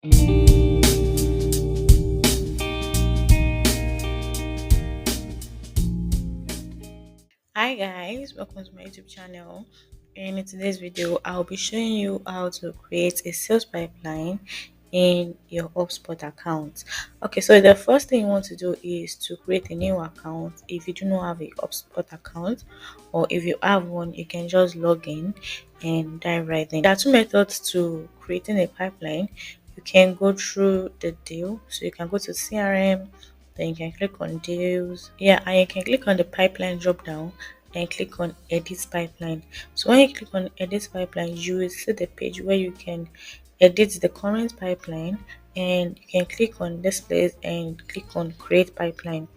Hi guys, welcome to my YouTube channel. And in today's video, I'll be showing you how to create a sales pipeline in your HubSpot account. Okay, so the first thing you want to do is to create a new account. If you do not have a HubSpot account, or if you have one, you can just log in and dive right in. There are two methods to creating a pipeline. You can go through the deal, so you can go to CRM, then you can click on deals. Yeah, and you can click on the pipeline drop down and click on edit pipeline. So when you click on edit pipeline, you will see the page where you can edit the current pipeline, and you can click on this place and click on create pipeline.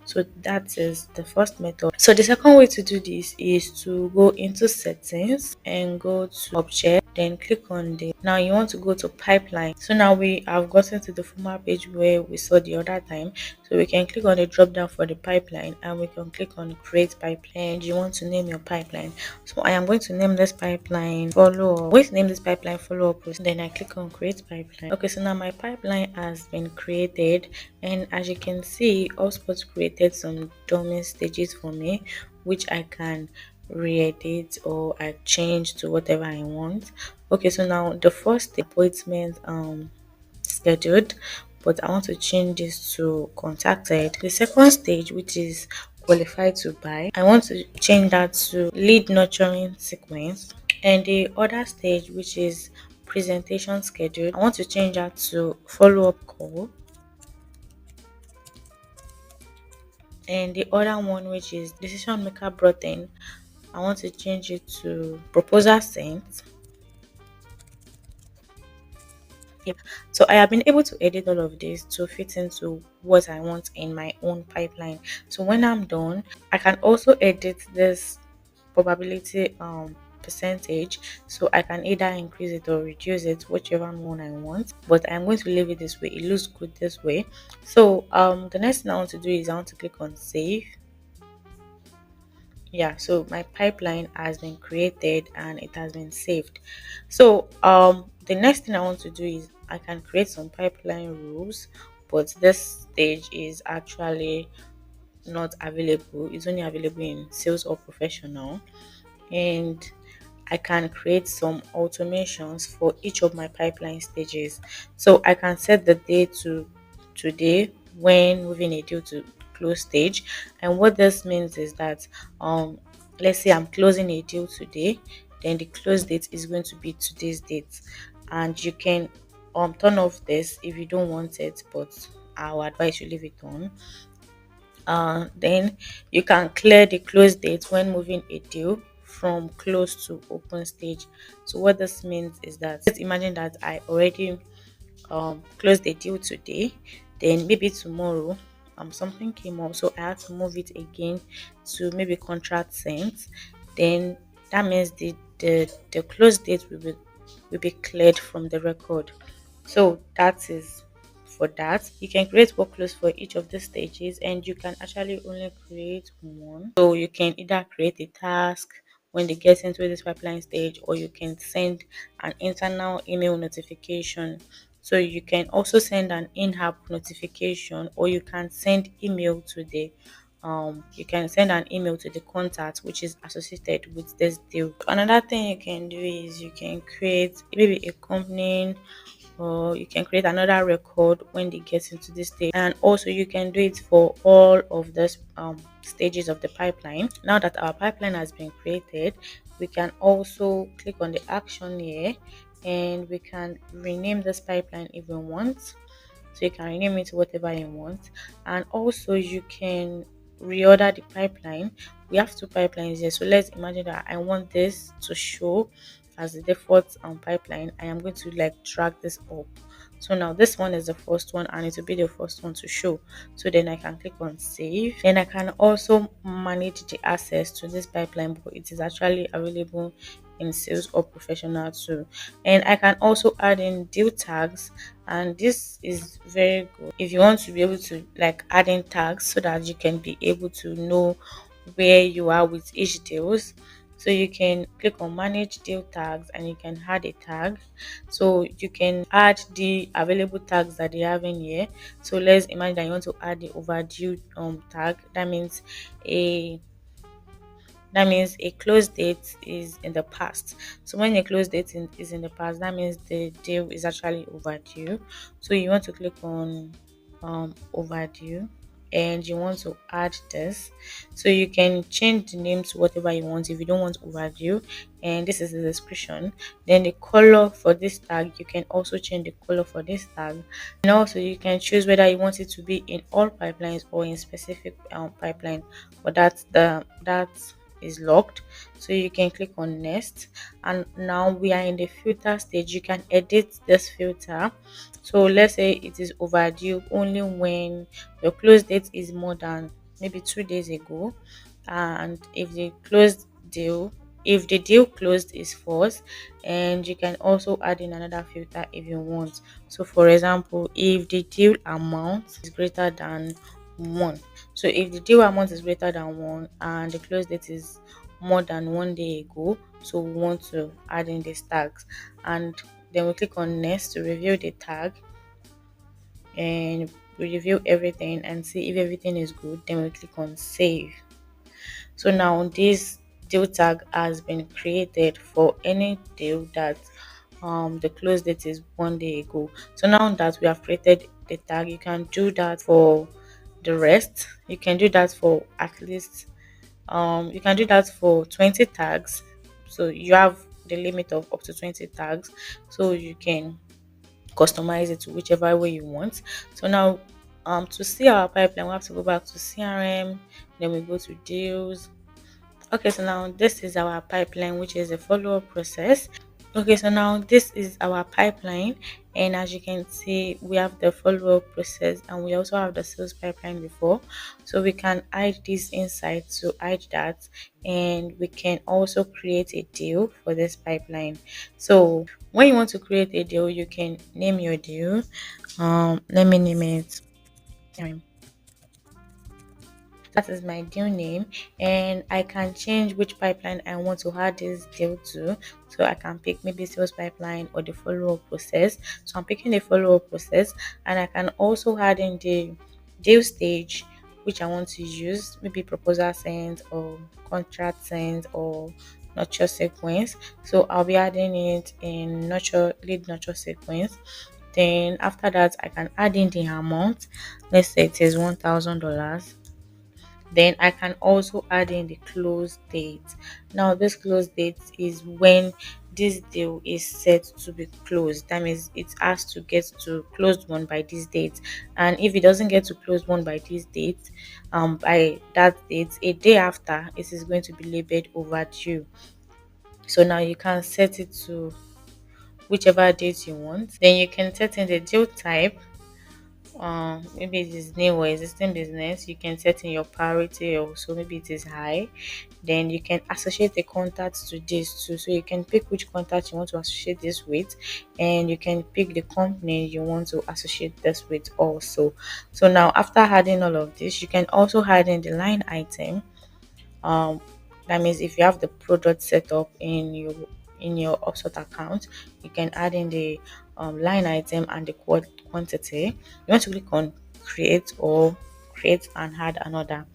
So that is the first method. So the second way to do this is to go into settings and go to object, then click on the, now you want to go to pipeline. So now we have gotten to the former page where we saw the other time. So we can click on the drop down for the pipeline, and we can click on create pipeline. And you want to name your pipeline. So I am going to name this pipeline follow up. I'm going to name this pipeline follow up. Then I click on create pipeline. Okay, so now my pipeline has been created, and as you can see, HubSpot created some dummy stages for me, which I can re-edit or I change to whatever I want. Okay, so now the first appointment scheduled, but I want to change this to contacted. The second stage, which is qualified to buy, I want to change that to lead nurturing sequence. And the other stage, which is presentation schedule, I want to change that to follow-up call. And the other one, which is decision maker brought in, I want to change it to proposal sent. Yep. So I have been able to edit all of this to fit into what I want in my own pipeline. So when I'm done, I can also edit this probability percentage, so I can either increase it or reduce it, whichever one I want, but I'm going to leave it this way. It looks good this way. So the next thing I want to do is I want to click on save. Yeah, so my pipeline has been created and it has been saved. So the next thing I want to do is I can create some pipeline rules, but this stage is actually not available. It's only available in sales or professional. And I can create some automations for each of my pipeline stages. So I can set the date to today when moving a deal to close stage. And what this means is that let's say I'm closing a deal today, then the close date is going to be today's date. And you can turn off this if you don't want it, but I'll advise you leave it on. Then you can clear the close date when moving a deal from close to open stage. So what this means is that, let's imagine that I already closed the deal today, then maybe tomorrow something came up, so I had to move it again to maybe contract sent. Then that means the close date will be cleared from the record. So that is for that. You can create workflows for each of the stages, and you can actually only create one. So you can either create a task when they get into this pipeline stage, or you can send an internal email notification. So you can also send an in-app notification, or you can send email to the you can send an email to the contact which is associated with this deal. Another thing you can do is you can create maybe a company, or you can create another record when they get into this stage. And also you can do it for all of this stages of the pipeline. Now that our pipeline has been created, we can also click on the action here, and we can rename this pipeline if we want. So you can rename it to whatever you want. And also you can reorder the pipeline. We have two pipelines here, so let's imagine that I want this to show as the default pipeline. I am going to like drag this up. So now this one is the first one, and it will be the first one to show. So then I can click on save. Then I can also manage the access to this pipeline, but it is actually available in sales or professional too. And I can also add in deal tags, and this is very good if you want to be able to like add in tags so that you can be able to know where you are with each deals. So you can click on manage deal tags and you can add a tag. So you can add the available tags that they have in here. So let's imagine that you want to add the overdue tag. That means a close date is in the past. So when a close date is in the past, that means the deal is actually overdue. So you want to click on overdue and you want to add this. So you can change the name to whatever you want if you don't want overdue. And this is the description. Then the color for this tag, you can also change the color for this tag. And also you can choose whether you want it to be in all pipelines or in specific pipeline. But that is locked, so you can click on next. And now we are in the filter stage. You can edit this filter. So let's say it is overdue only when your close date is more than maybe 2 days ago, and if the deal closed is false. And you can also add in another filter if you want. So for example, if the deal amount is greater than 1. So if the deal amount is greater than 1 and the close date is more than 1 day ago, so we want to add in these tags. And then we click on next to review the tag, and we review everything and see if everything is good. Then we click on save. So now this deal tag has been created for any deal that the close date is 1 day ago. So now that we have created the tag, you can do that for the rest. You can do that for at least you can do that for 20 tags. So you have the limit of up to 20 tags. So you can customize it to whichever way you want. So now to see our pipeline, we have to go back to CRM, then we go to deals. Okay, so now this is our pipeline, which is a follow-up process. Okay, so now this is our pipeline, and as you can see, we have the follow-up process and we also have the sales pipeline before. So we can hide this inside to hide that, and we can also create a deal for this pipeline. So when you want to create a deal, you can name your deal. Let me name it. That is my deal name, and I can change which pipeline I want to add this deal to. So I can pick maybe sales pipeline or the follow-up process. So I'm picking the follow-up process, and I can also add in the deal stage which I want to use, maybe proposal send or contract send or nurture sequence. So I'll be adding it in lead nurture sequence. Then after that, I can add in the amount. Let's say it is $1,000. Then I can also add in the close date. Now this close date is when this deal is set to be closed. That means it has to get to closed one by this date. And if it doesn't get to closed one by this date, by that date, a day after, it is going to be labeled overdue. So now you can set it to whichever date you want. Then you can set in the deal type. Maybe it is new or existing business. You can set in your priority, also maybe it is high. Then you can associate the contacts to this too. So you can pick which contact you want to associate this with, and you can pick the company you want to associate this with also. So now after adding all of this, you can also add in the line item. um that means if you have the product set up in your HubSpot account, you can add in the line item and the quantity. You want to click on create or create and add another.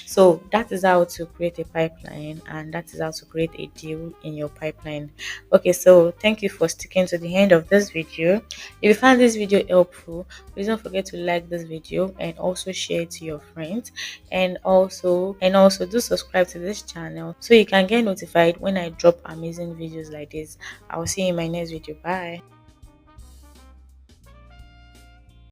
So that is how to create a pipeline, and that is how to create a deal in your pipeline. Okay, so thank you for sticking to the end of this video. If you found this video helpful, please don't forget to like this video and also share it to your friends, and also do subscribe to this channel so you can get notified when I drop amazing videos like this. I will see you in my next video. Bye.